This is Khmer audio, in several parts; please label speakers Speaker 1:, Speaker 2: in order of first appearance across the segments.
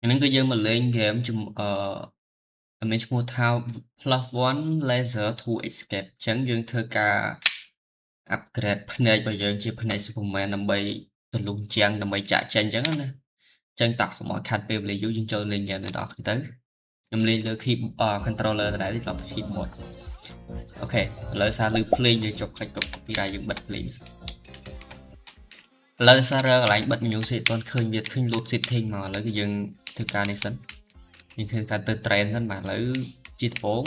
Speaker 1: ហ្នឹងគឺយើងមកលេងហ្គេមមានឈ្មោះថា +1 Laser to Escape អញ្ចឹងយើងធ្វើការ upgrade ភ្នែករបស់យើងជាភ្នែក Superman ដើម្បីទម្លុះជាងដើម្បីចាកចេញអញ្ចឹងណាអញ្ចឹងតោះកុំឲ្យខាត់ពេលវេលាយូរយើងចូលលេងហ្គេមទាំងអស់គ្នាទៅខ្ញុំលេងលើ controller ដដែលទេស្រាប់ keyboard អូខេឥឡូវសារលើភ្លេងយើងចុចខ្លាច់ពីរ៉ាយើងបិទភ្លេងឥឡូវសារកន្លែងបិទ menu សិតអត់ឃើញវាឃើញ load setting មកឥឡូវគឺយើងធ្វើការនេះសិនយើងធ្វើការទៅ train សិនបាទឥឡូវជាដំបូង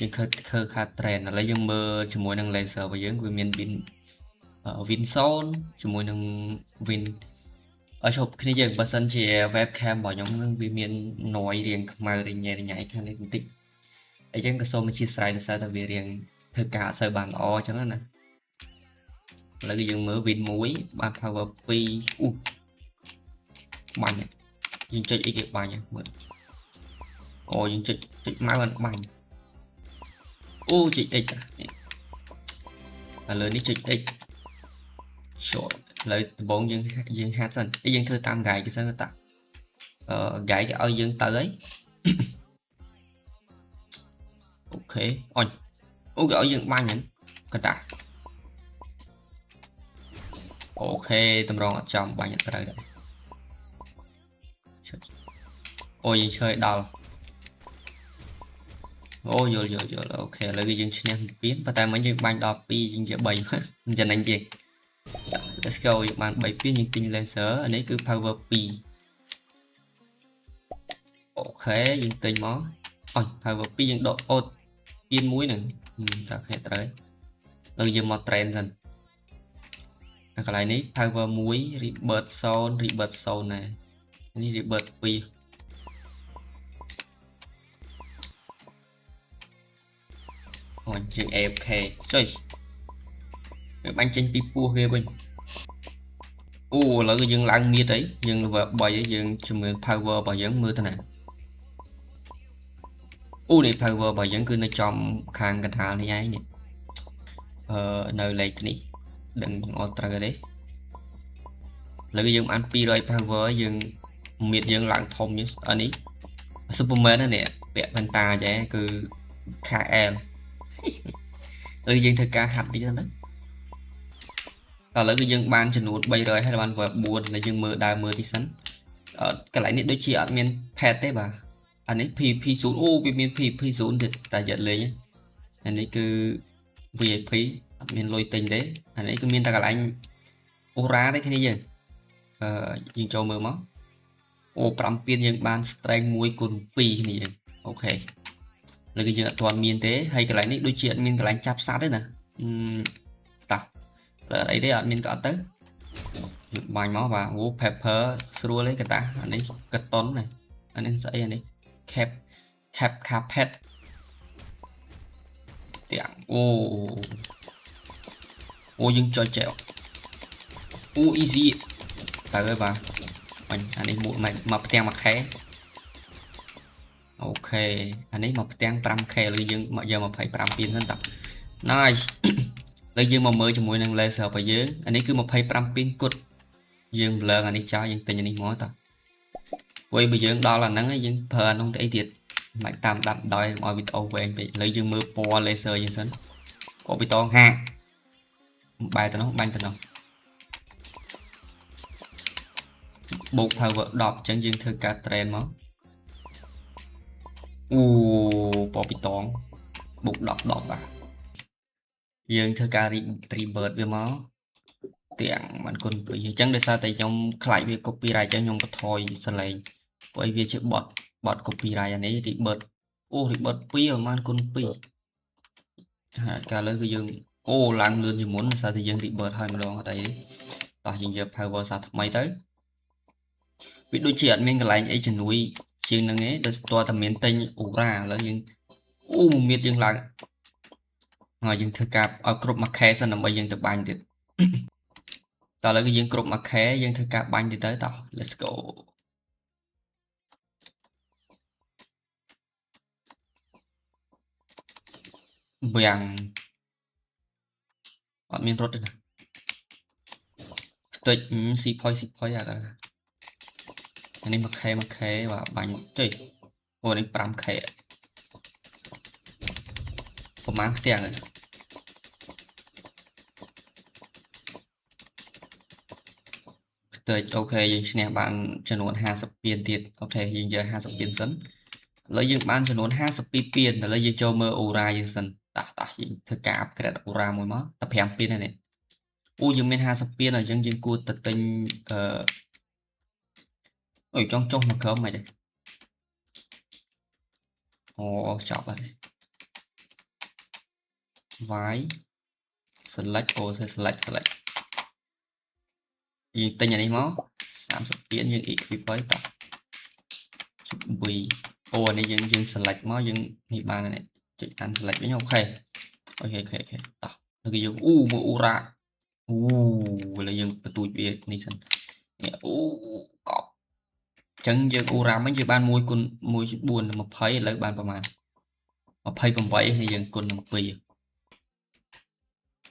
Speaker 1: យើងធ្វើការ train ឥឡូវយើងមើលជាមួយនឹង laser របស់យើងវាមាន win zone ជាមួយនឹង win ឲ្យឈប់គ្នាយើងបើសិនជា webcam របស់ខ្ញុំនឹងវាមាន noise រៀងខ្មៅរញ៉េរញ៉ៃខាងនេះបន្តិចអញ្ចឹងក៏សូមអធិស្ឋានដោយសារតែវារៀងធ្វើការអត់សូវបានល្អអញ្ចឹងណាឥឡូវយើងមើល win 1បាន power 2អូបាញ់យើងចុចអីគេបាញ់មើលអូយើងចុចម៉ៅអត់បាញ់អូចុច X ឥឡូវនេះចុច X short ឥឡូវដំបូងយើងហាត់សិនយើងធ្វើតាម guide គេសិនតា guide គេឲ្យយើងទៅហើយអូខេអញអូគេឲ្យយើងបាញ់ហ្នឹងកតាអូខេតម្រងអត់ចំបាញ់អត់ត្រូវដែរអូយើងឆ្លើយដល់អូយល់អូខេឥឡូវយើងឈ្នះពីប៉ុន្តែមិញយើងបាញ់ដល់2យើងជា3មិនចំណេញទេ let's go យើងបាន3ពីយើងទិញ laser អានេះគឺ power 2អូខេយើងទិញមកអញ power 2យើងដកអូតពី1ហ្នឹងតាខេត្រូវហើយយើងមក train សិនកន្លែងនេះ power 1 rebirth zone ណានេះ rebirth 2អូជាង AFK ចុយវាបាញ់ចេញពីពោះវាវិញអូឥឡូវយើងឡើងមៀតអីយើង level 3អីយើងជំនឿ power របស់យើងមើលទៅណាអូនេះ power របស់យើងគឺនៅចំខាងកណ្ដាលនេះឯងនេះនៅលេខនេះដឹងអត់ត្រូវទេឥឡូវយើងបាន200 power យើងមៀតយើងឡើងធំអានេះ Superman នេះពាក់ Vanta ចេះគឺ KL ឥឡូវយើងធ្វើការហាត់តិចទៅណាឥឡូវគឺយើងបានចំនួន300ហើយបាន level 4ឥឡូវយើងមើលដើរមើលទីសិនកន្លែងនេះដូចជាអត់មាន pet ទេបាទអានេះ PP0 អូវាមាន PP0 ទៀតតែយកលេងអានេះគឺ VIP អត់មានលុយទិញទេអានេះគឺមានតែកន្លែង aura ទេគ្នាយើងយើងចូលមើលមកអូ5ពៀនយើងបាន strength 1 គុណ 2 គ្នាយើងអូខេឥឡូវគឺយើងអត់ទាន់មានទេហើយកន្លែងនេះដូចជាអត់មានកន្លែងចាប់សត្វទេណាតោះលើអីទេអត់មានក៏អត់ទៅយើងបាញ់មកបាទអូ pepper ស្រួលទេកតាអានេះកតុនណាអានេះស្អីអានេះ cap carpet ទាំងអូយើងចុចចែអូ easy ទៅហើយបាទបាញ់អានេះមកផ្ទាំងមួយខែអូខេអានេះមកផ្ទាំង 5k ឬយើងមកយក25ពៀនសិនតោះ nice ឥឡូវយើងមកមើលជាមួយនឹង laser របស់យើងអានេះគឺ25ពៀនគត់យើងលើអានេះចោលយើងទិញអានេះមកតោះព្រោះបើយើងដល់អាហ្នឹងយើងប្រើអានោះទៅអីទៀតមិនតាមដាប់ដោយឲ្យវីដេអូវែងពេកឥឡូវយើងមើលពណ៌ laser យើងសិនអូប៊ីតងហាបែរទៅនោះបាញ់ទៅនោះបូក power 10អញ្ចឹងយើងធ្វើការ train មកអូបប៊ីតងបូក10បាទយើងធ្វើការ rebirth វាមកទាំងមិនគុណ2អញ្ចឹងដោយសារតែខ្ញុំខ្លាចវា copyright អញ្ចឹងខ្ញុំបន្ថយសលេងព្រោះវាជាបត់ copyright អានេះ rebirth អូ rebirth 2ប្រហែលគុណ2ហើយកាលលើគឺយើងអូឡើងលឿនជាងមុនដោយសារតែយើង rebirth ហើយម្ដងអត់អីតោះយើងយក power សារថ្មីទៅវាដូចជាអត់មានកន្លែងអីជំនួយជាងហ្នឹងឯងដោយស្ទាល់តែមានទិញ aura ឥឡូវយើងអូមៀតយើងឡើងហើយយើងធ្វើការឲ្យគ្រប់មួយខែសិនដើម្បីយើងទៅបាញ់ទៀតតើឥឡូវគឺយើងគ្រប់មួយខែយើងធ្វើការបាញ់ទៀតទៅតោះ let's go វាំងអត់មានរត់ទេណាផ្ទុចស៊ីផុយអា នេះ 1k បាទបាញ់ចុយអូនេះ 5k ប្រហែលផ្ទាំងទៅអូខេយើងឈ្នះបានចំនួន50ពានទៀតអូខេយើងយក50ពានសិនឥឡូវយើងបានចំនួន52ពានឥឡូវយើងចូលមើលអូរ៉ាយើងសិនតោះយើងធ្វើការ upgrade អូរ៉ាមួយមកតែ5ពាននេះអូយើងមាន50ពានអញ្ចឹងយើងគួរទៅទិញអូចង់ចុះមកក្រុមមិនទេអូចប់ហើយ Y select អូ select យើងទិញអានេះមក30ពានយើង equip ហើយតោះ V អូអានេះយើង select មកយើងនេះបានហើយចុច unselect វិញអូខេតោះគឺយើងអូមើលអូរ៉ាអូឥឡូវយើងបន្ទូចវានេះសិននេះអូកប់អញ្ចឹងយើងអូរ៉ាមិញយើងបាន1 គុណ 1 4 20ឥឡូវបានប្រហែល28នេះយើងគុណនឹង2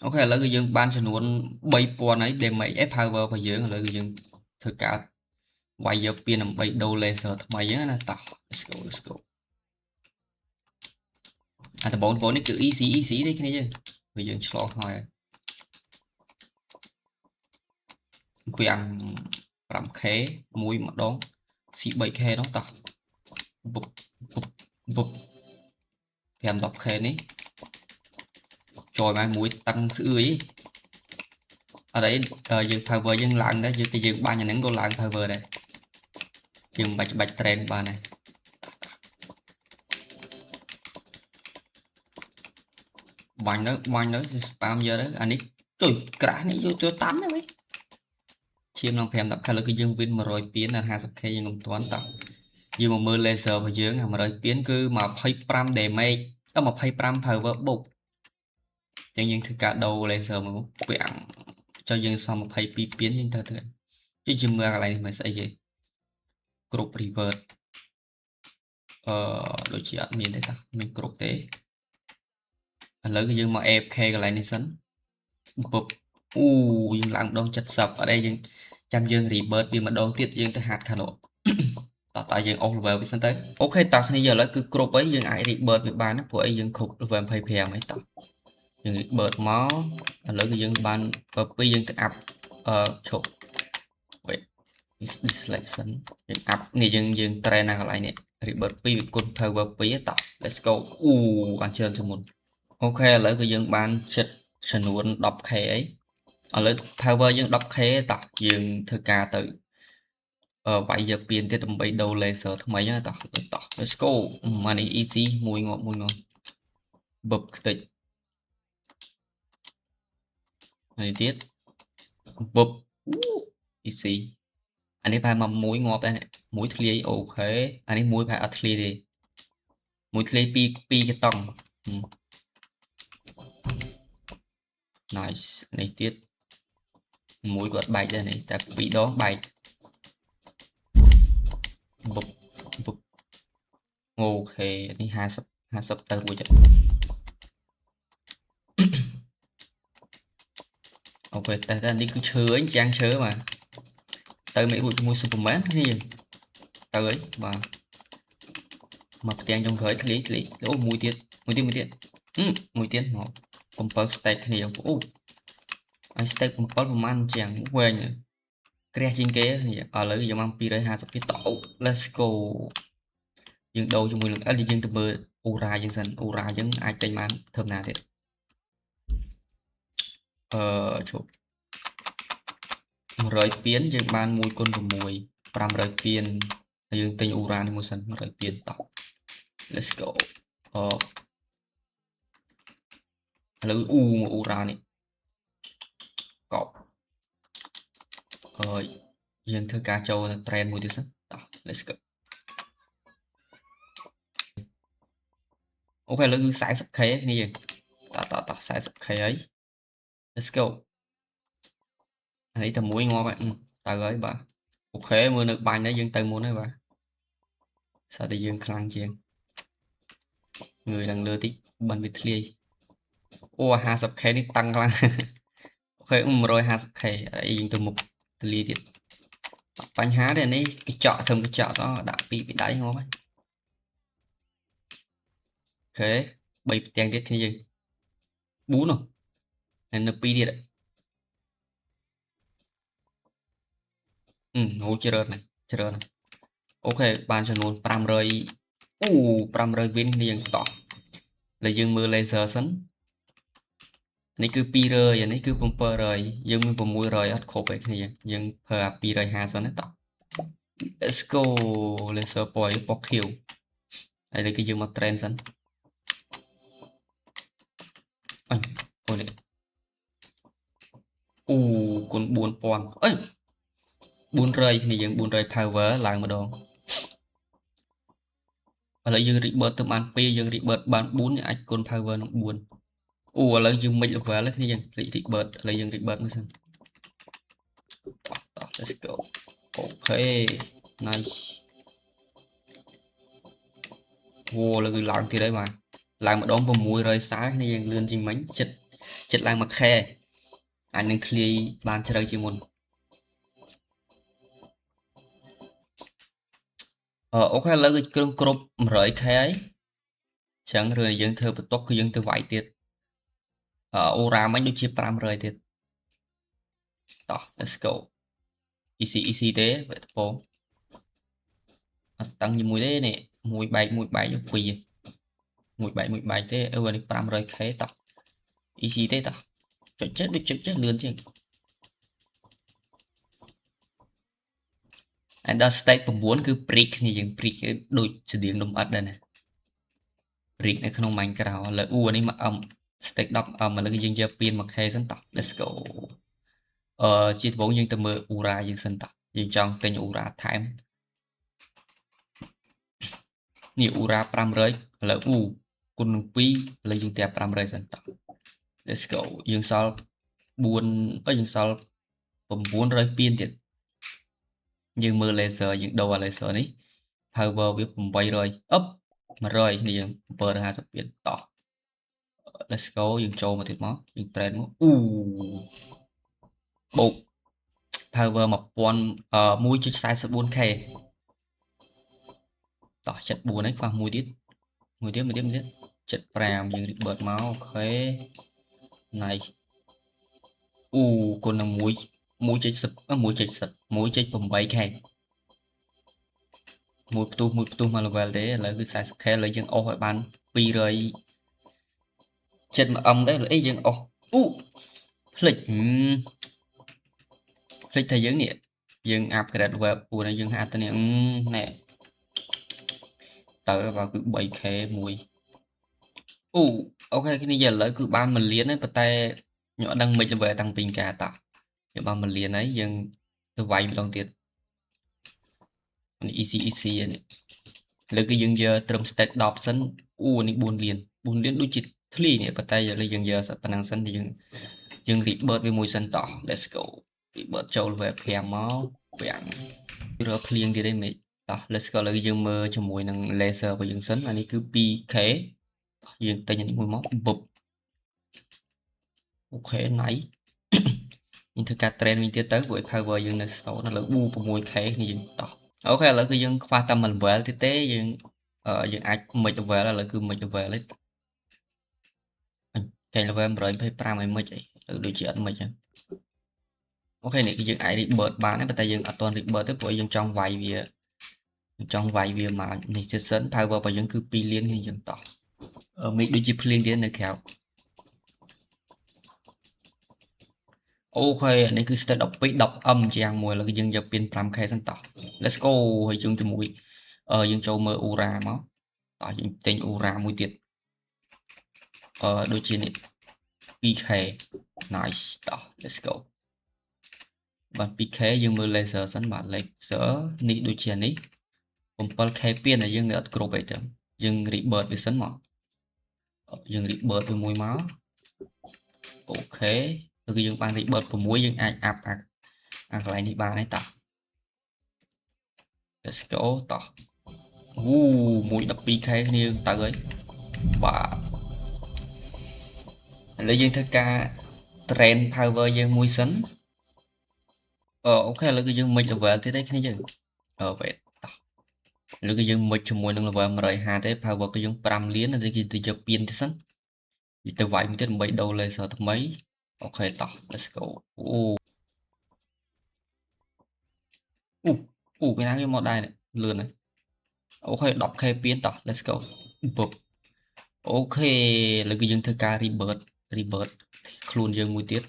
Speaker 1: អូខេឥឡូវគឺយើងបានចំនួន3000ហើយ damage power របស់យើងឥឡូវគឺយើងធ្វើការវាយយកពានដើម្បីដូរ laser ថ្មីហ្នឹងណាតោះ let's go អាដំបូងនេះគឺ easy ទេគ្នាយើងព្រោះយើងឆ្លងហើយវាំង 5k មួយម្ដង C3k នោះតោះបុប 5-10k នេះចូលមកមួយតឹងស្អឿយអត់អីយើង power យើងឡើងដែរយើងបាញ់អាហ្នឹងក៏ឡើង power ដែរយើងបាច់ train បានដែរបាញ់ទៅ spam យកទៅអានេះជួយក្រាស់នេះយកតាន់ហ្នឹងឈាមនឹង5-10k ឥឡូវគឺយើង win 100ពានដល់ 50k យើងមិនទាន់តោះយើងមកមើល laser របស់យើង100ពានគឺ25 damage 25 power បុកអញ្ចឹងយើងធ្វើការដូរ laser មកពាក់ចុះយើងសំ22ពានយើងទៅជិះមើលកន្លែងនេះមិនស្អីគេគ្រប់ revert ដូចជាអត់មានទេតាមានគ្រប់ទេឥឡូវគឺយើងមក AFK កន្លែងនេះសិនបុបអូយើងឡើងម្ដង70អត់ទេយើងចាំយើង rebirth វាម្ដងទៀតយើងទៅហាត់ខាងនោះតើយើងអស់ level វាសិនទៅអូខេតើគ្នាឥឡូវគឺគ្រប់ហើយយើងអាច rebirth វាបានព្រោះអីយើងគ្រប់ level 25ហើយតើយើង rebirth មកឥឡូវគឺយើងបាន2យើងទៅ up ឈប់ wait selection យើង up នេះយើង train ណាកន្លែងនេះ rebirth 2វាគុណ power 2តោះ let's go អូបានច្រើនជាងមុនអូខេឥឡូវគឺយើងបានចិត្តចំនួន 10k អីឥឡូវ power យើង 10k តោះយើងធ្វើការទៅវាយយកពានទៀតដើម្បីដូរ laser ថ្មីតោះ let's go មកនេះ easy មួយងាប់បឹបខ្ទេចនេះទៀតបឹប easy អានេះប្រហែលមកមួយងាប់ដែរមួយធ្លាយអូខេអានេះមួយប្រហែលអត់ធ្លាយទេមួយធ្លាយ2កតុង nice នេះទៀតមួយគាត់បែកដែរនេះតែ2ដងបែកបុបអូខេនេះ50ទៅរួចអូខេតែនេះគឺឈើអីចាំងឈើបាទទៅមិនរួចជាមួយ Superman នេះទៅអីបាទមកផ្ទាំងចុងក្រោយធ្លាយអូមួយទៀតមកមួយទៀតមក7 stack គ្នាអូហើយ stack 7ប្រហែលជាងវែងក្រាស់ជាងគេនេះឥឡូវយើងបាន250ទៀតតោ let's go យើងដូរជាមួយនឹង L យើងទៅមើលអូរ៉ាយើងសិនអូរ៉ាយើងអាចទិញបានធ្វើណាទៀតជប់100ពានយើងបាន1 គុណ 6 500ពានហើយយើងទិញអូរ៉ានេះមួយសិន100ពានតោះ let's go ឥឡូវអូរ៉ានេះកប់យើងធ្វើការចូលនៅ trend មួយទៀតសិនតោះ let's go អូខេឥឡូវគឺ 40k គ្នាយើងតោះ 40k ហើយ let's go អានេះតែមួយងាប់ទៅហើយបាទអូខេមើលនៅបាញ់ដែរយើងទៅមុនហើយបាទស្អាតតែយើងខ្លាំងជាងងើយឡើងលើតិចបានវាធ្លាយអូ 50k នេះតាំងខ្លាំងអូខេ 150k ហើយយើងទៅមុខធ្លាយទៀត បញ្ហាទេនេះកញ្ចក់ធ្វើកញ្ចក់សោះដាក់ពីដៃងាប់ហើយអូខេ3ផ្ទាំងទៀតគ្នាយើង4នោះហើយនៅ2ទៀតហូរច្រើនណាស់អូខេបានចំនួន500អូ500 win គ្នាយើងតោះឥឡូវយើងមើល laser សិននេះគឺ200អានេះគឺ700យើងមាន600អត់គ្រប់ឯគ្នាយើងប្រើអា250ហ្នឹងតោះ let's go laser point ពណ៌ខៀវហើយឥឡូវគឺយើងមក trend សិនអូនេះអូគុណ4000អើយ400គ្នាយើង400 power ឡើងម្ដងឥឡូវយើង rebirth ទៅបាន2យើង rebirth បាន4អាចគុណ power នឹង4អូឥឡូវយើង mid level ហើយគ្នាយើង rebirth ឥឡូវយើង rebirth មើលសិនតោះ let's go អូខេ nice អូឥឡូវគឺឡើងទៀតហើយបាទឡើងម្ដង600សាគ្នាយើងលឿនជាងមិញចិត្តឡើង1ខែអាចនឹងធ្លាយបានជ្រៅជាងមុនអូខេឥឡូវគឺគ្រប់ 100k ហើយអញ្ចឹងរឿងយើងធ្វើបន្ទុកគឺយើងទៅវាយទៀតអូរ៉ាមិញដូចជា500ទៀតតោះ let's go easy ទេបើតពងអត់តាំងជាមួយទេនេះមួយបែកពីរមួយបែកទេនេះ 500k តោះ easy ទេតោះចុចចេះដូចចុចចេះលឿនជាងហើយដល់ stage 9គឺ brick គ្នាយើង brick ដូចស្តៀងលំអិតដែរណា brick នៅក្នុង Minecraft ឥឡូវនេះមក stage 10 ឥឡូវយើងយកពៀន 1k សិនតោះ let's go ជាដំបូងយើងទៅមើល Ura យើងសិនតោះយើងចង់ទិញ Ura ថែមនេះ Ura 500ឥឡូវគុណនឹង2ឥឡូវយើងតែ500សិនតោះ let's go យើងសល់4យើងសល់900ពៀនទៀតយើងមើល laser យើងដូរ laser នេះ power វា800អប់100គ្នាយើង750ពៀនតោះ let's go យើងចូលមកទៀតមកយើង trend មកបូក power 1.44k តោះ74ហើយខ្វះមួយទៀត75យើង rebirth មកអូខេ nice គុណនឹង1.8k មួយផ្ទុះមក level ទេឥឡូវគឺ 40k ឥឡូវយើងអស់ឲ្យបាន200ចិត្ត1m ដែរអីយើងអស់ភ្លេចថាយើងនេះយើង upgrade web ពូនេះយើងហាត់ទៅនេះណែទៅបើគឺ 3k មួយអូខេគ្នាឥឡូវគឺបាន1លានហើយប៉ុន្តែខ្ញុំអត់ដឹងមិន level តាំងពីការតោះយើងបាន1លានហើយយើងទៅវាយម្ដងទៀតនេះ easy នេះឥឡូវគឺយើងយកត្រឹម stage 10សិននេះ4លានដូចជាធ្លីនេះប៉ុន្តែឥឡូវយើងយកប៉ុណ្ណឹងសិនយើង rebirth វាមួយសិនតោះ let's go rebirth ចូល level 5មក5រកភ្លៀងទៀតឯងមេឃតោះ let's go ឥឡូវយើងមើលជាមួយនឹង laser របស់យើងសិនអានេះគឺ 2k យើងទិញអានេះមួយមកបុបអូខេ nice យើងធ្វើការ train វិញទៀតទៅព្រោះ power យើងនៅ store ឥឡូវ 6k គ្នាយើងតោះអូខេឥឡូវគឺយើងខ្វះតែ1 level ទៀតទេយើងអាច mid level ឥឡូវគឺ mid level ទេកែ level 125ឲ្យ mid អីដូចជាអត់ mid ចឹងអូខេនេះគឺយើងអាច rebirth បានតែប៉ុន្តែយើងអត់ទាន់ rebirth ទេព្រោះយើងចង់វាយវាមកនេះ season power របស់យើងគឺ2លានគ្នាយើងតោះមេឃដូចជាភ្លៀងទៀតនៅក្រៅអូខេនេះគឺ stage 12 10m ជាយ៉ាងមួយឥឡូវយើងយកពៀន 5k សិនតោះ let's go ហើយយើងជាមួយយើងចូលមើល Ura មកតោះយើងទិញ Ura មួយទៀតដូចជានេះ 2k nice តោះ let's go បាទ 2k យើងមើល laser សិនបាទ laser នេះដូចជានេះ 7k ពៀនហើយយើងនៅអត់គ្រប់អីចឹងយើង rebirth វាសិនមកយើង rebirth វាមួយមកអូខេគឺយើងបាន rebirth 6យើងអាច up អាកន្លែងនេះបានហើយតោះ let's go តោះមួយ 12k គ្នាទៅហើយបាទឥឡូវយើងធ្វើការ train power យើងមួយសិន អូខេឥឡូវគឺយើងមិន level ទៀតទេគ្នាយើងwait តោះឥឡូវគឺយើងមិនជាមួយនឹង level 150ទេ power គឺយើង5លានហើយគឺទៅយកពៀនទៀតសិនទៅវាយមួយទៀតដើម្បីដូរ laser ថ្មីអូខេតោះ let's go អូពេលណាគេមកដែរលឿនហើយអូខេ 10k ពៀនតោះ let's go បុបអូខេឥឡូវគឺយើងធ្វើការ rebirth ខ្លួនយើងមួយទៀត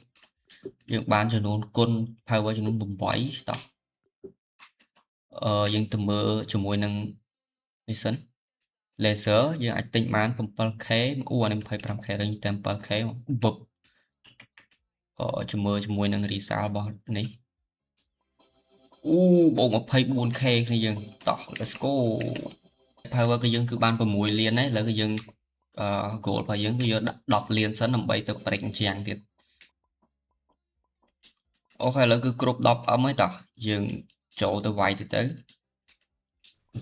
Speaker 1: យើងបានចំនួនគុណ power ចំនួន8តោះយើងទៅមើលជាមួយនឹងនេះសិន laser យើងអាចទិញបាន 7k អូអានេះ 25k ទិញតែ 7k បុបជាមួយនឹង resale របស់នេះអូបូក 24k គ្នាយើងតោះ let's go power គឺយើងគឺបាន6លានហើយឥឡូវគឺយើងgoal របស់យើងគឺយក10លានសិនដើម្បីទៅប្រេកអញ្ចាំងទៀតអូខេឥឡូវគឺគ្រប់ 10M ហើយតោះយើងចូលទៅវាយទៅ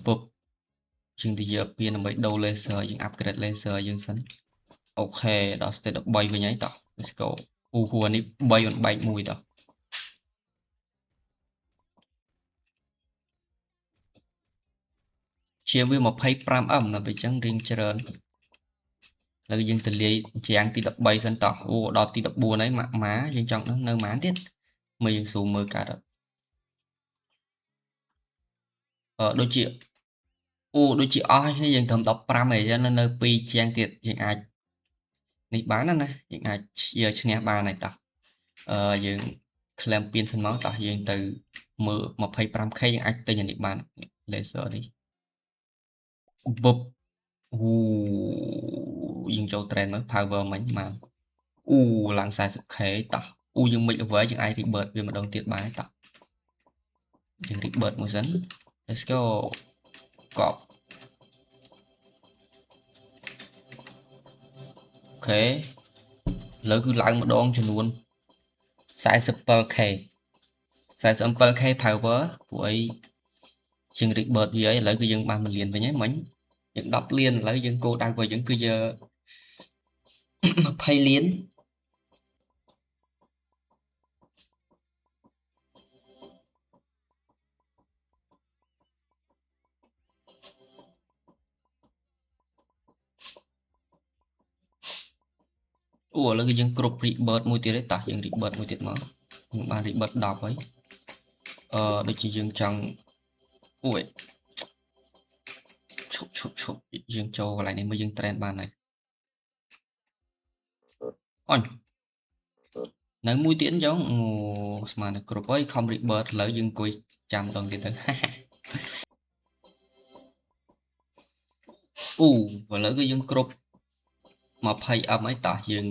Speaker 1: ពុបយើងទៅយកពៀនដើម្បីដូរ laser យើង upgrade laser យើងសិនអូខេដល់ stage 13វិញហើយតោះ let's go អូនេះ3មិនបែក1តោះជាវា 25M ដល់ពេលអញ្ចឹងរៀងច្រើនឥឡូវយើងទៅលាយជាងទី13សិនតោះអូដល់ទី14ហើយម៉ាយើងចង់ដឹងនៅម៉ានទៀតមើលយើងស៊ូមមើលកាត់ដូចជាដូចជាអស់ហើយគ្នាយើងត្រឹម15ហើយចឹងនៅ2ជាងទៀតយើងអាចនេះបានណាយើងអាចយកឈ្នះបានហើយតោះយើង claim ពៀនសិនមកតោះយើងទៅមើល 25k យើងអាចទិញអានេះបាន laser នេះបុបអូយើងចូល trend មើល power មិញបានអូឡើង 40k តោះអូយើងមិន over យើងអាច rebirth វាម្ដងទៀតបានតោះយើង rebirth មួយសិន let's go កប់អូខេឥឡូវគឺឡើងម្ដងចំនួន 47k 47k power ព្រោះអីជាង rebirth វាឥឡូវគឺយើងបាន1លានវិញហើយមិញយើង10លានឥឡូវយើងគោលដៅរបស់យើងគឺយក20លានអូឥឡូវគឺយើងគ្រប់ rebirth មួយទៀតហើយតោះយើង rebirth មួយទៀតមកយើងបាន rebirth 10ហើយដូចជាយើងចង់អូយឈប់យើងចូលកន្លែងនេះមកយើង trend បានហើយអូននៅមួយទៀតអញ្ចឹងអូស្មានតែគ្រប់ហើយខំ rebirth ឥឡូវយើងអង្គុយចាំតងទៀតទៅអូឥឡូវគឺយើងគ្រប់ 20M ហើយតោះយើង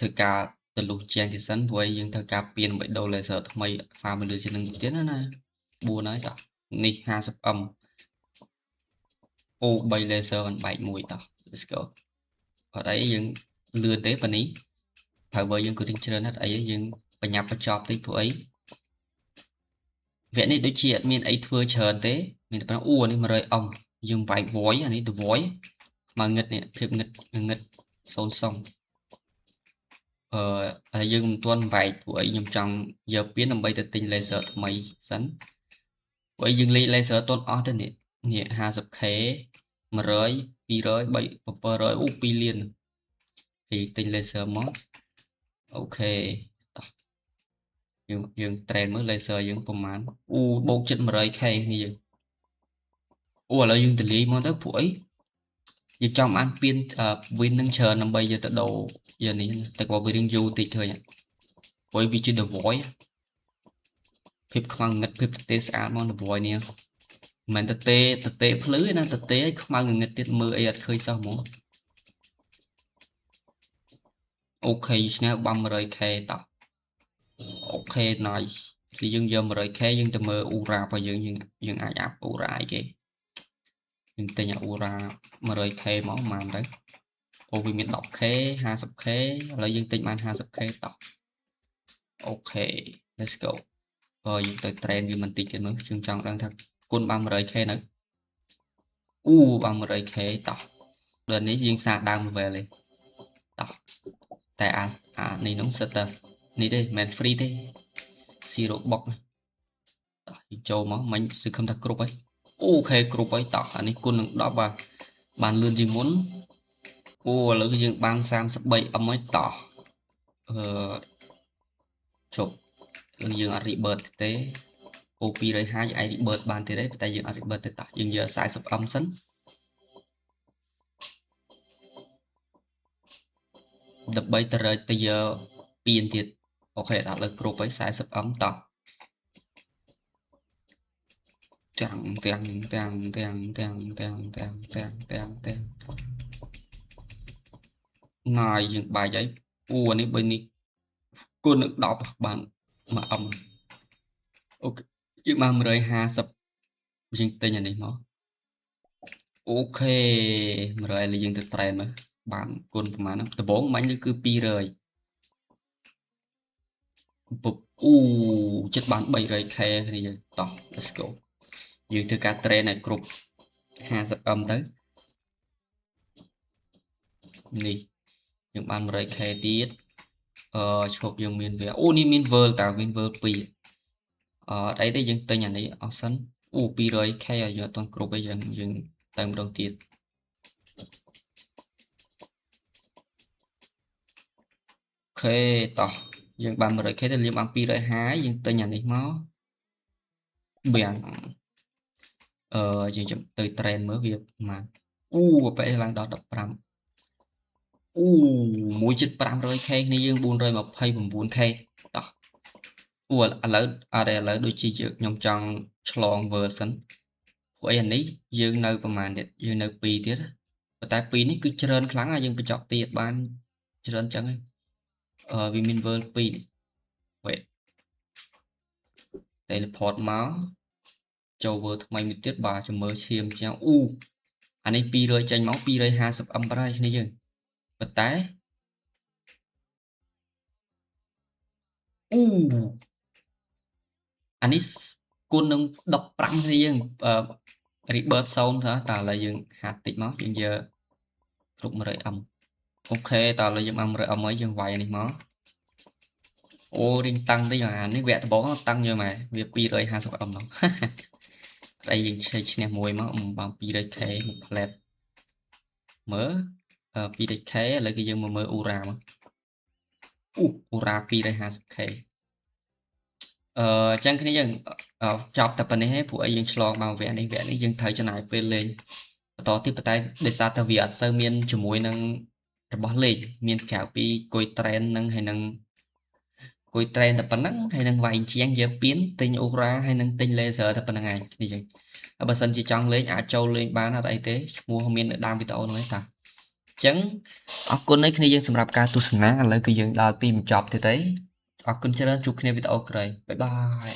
Speaker 1: ធ្វើការទៅលុះជាងទៀតសិនព្រោះយើងត្រូវការពៀនដើម្បីដូរ laser ថ្មី family ជាងនឹងទៀតណា4ហើយតោះនេះ 50M អូ3 laser មិនបែកមួយតោះ let's go អត់អីយើងលឿនទេប៉ានេះ power យើងក៏រៀងច្រើនណាស់អីយើងបញ្ញាប់បញ្ចប់តិចព្រោះអីវគ្គនេះដូចជាអត់មានអីធ្វើច្រើនទេមានតែអូនេះ 100M យើងបែក void អានេះ the void មកងឹតនេះភាពងឹតសូនសុងហើយយើងមិនទាន់បែកព្រោះអីខ្ញុំចង់យកពៀនដើម្បីទៅទិញ laser ថ្មីសិនព្រោះអីយើងលេខ laser ទាន់អស់ទេនេះ 50k 100 200 700អូ2លានthì ទិញ laser មកអូខេតោះយើង trend មើល laser យើងប្រហែលអូបូកចិត្ត 100k នេះយើងអូឥឡូវយើងទលាយមកទៅព្រោះអីយើងចង់បានពៀន win នឹងច្រើនដើម្បីយកទៅដូរយកនេះតែក៏វារៀងយូរតិចឃើញព្រោះវាជា the void ភាពខ្មៅងឹតភាពទទេស្អាតមក the void នេះមិនទទេភ្លឺណាទទេខ្មៅងឹតទៀតមើលអីអត់ឃើញសោះហ្មងអូខេឈ្នះបាន 100k តោះអូខេ nice thì យើងយក 100k យើងទៅមើល Ura របស់យើងអាចអាប់ Ura អីគេយើងទិញ Ura 100k មកប៉ុន្មានទៅអូវាមាន 10k 50k ឥឡូវយើងទិញបាន 50k តោះអូខេ let's go យើងទៅ train វាបន្តិចទៀតមើលយើងចង់ដឹងថាគុណបាន 100k នៅអូបាន 100k តោះដល់នេះយើងសាកដើម level ទេតោះតែអានេះនោះសិតតែនេះទេមិន free ទេ zero box តោះយើងចូលមកមិញសង្ឃឹមថាគ្រប់ហើយអូខេគ្រប់ហើយតោះអានេះគុណនឹង10បាទបានលឿនជាងមុនអូឥឡូវយើងបាន 33M ហើយតោះជប់យើងអត់ rebirth ទេអូ250អាច rebirth បានទៀតទេតែយើងអត់ rebirth ទេតោះយើងយក 40M សិនដើម្បីទៅរើទៅយកពៀនទៀតអូខេដល់លើគ្រប់ហើយ 40M តោះទាំងណាយយើងបាយហើយអូអានេះ3នេះគុណនឹង10បាន 1M អូខេយើងបាន150យើងទិញអានេះមកអូខេ100យើងទៅត្រែនមើលបានគុណប្រហែលហ្នឹងដំបូងមិញគឺ200ពុបអូចិត្តបាន 300k គ្នាយើងតោះ let's go យើងធ្វើការត្រេនឲ្យគ្រប់ 50M ទៅនេះយើងបាន 100k ទៀតឈប់យើងមានវាអូនេះមាន world តើមាន world 2អីទេយើងទិញអានេះអស់សិនអូ 200k ឲ្យយើងអត់ទាន់គ្រប់ទេយើងទៅម្ដងទៀតអូខេតោះយើងបាន 100k ទៅយើងបាន250យើងទិញអានេះមកបាំងយើងទៅ train មើលវាប្រហែលអូពេលឡើងដល់15អូ1.500k គ្នាយើង 429k តោះអូឥឡូវអត់ទេឥឡូវដូចជាខ្ញុំចង់ឆ្លង version ព្រោះអីអានេះយើងនៅប្រហែលទៀតយើងនៅ2ទៀតប៉ុន្តែ2នេះគឺច្រើនខ្លាំងហើយយើងបញ្ចប់ទៀតបានច្រើនចឹងហើយវាមាន world 2 wait teleport មកចូល world ថ្មីមួយទៀតបាទចាំមើលឈាមជាងអូអានេះ200ចេញមក 250M ប្រហែលគ្នាយើងប៉ុន្តែអូអានេះគុណនឹង15គ្នាយើងrebirth zone តើឥឡូវយើងហាត់តិចមកយើងយកគ្រប់ 100M អូខេតើឥឡូវយើងបាន 100M ហើយយើងវាយនេះមកអូរៀងតាំងតិចអានេះវគ្គដំបូងតាំងយកមកវា 250M ហ្នឹងតែយើងឈ្នះមួយមកបាន 200k មួយផ្លែតមើល 200k ឥឡូវគឺយើងមកមើលអូរ៉ាមកអូរ៉ា 250k អញ្ចឹងគ្នាយើងចប់តែប៉ុណ្្នេះឯងព្រោះអីយើងឆ្លងមកវគ្គនេះយើងត្រូវចំណាយពេលលេងបន្តទៀតប៉ុន្តែដោយសារតែវាអត់សូវមានជាមួយនឹងរបស់លេងមានក្រៅពីគួយ train នឹងហើយនឹងគួយ train តែប៉ុណ្ណឹងហើយនឹងវាយជាងយកពៀនទិញអូរ៉ាហើយនឹងទិញ laser តែប៉ុណ្្នឹងឯងនេះចឹងបើសិនជាចង់លេងអាចចូលលេងបានអត់អីទេឈ្មោះមាននៅដើមវីដេអូហ្នឹងឯងតាអញ្ចឹងអរគុណឲ្យគ្នាយើងសម្រាប់ការទស្សនាឥឡូវគឺយើងដល់ទីបញ្ចប់ទៀតហើយអរគុណច្រើនជួបគ្នាវីដេអូក្រោយបាយបាយ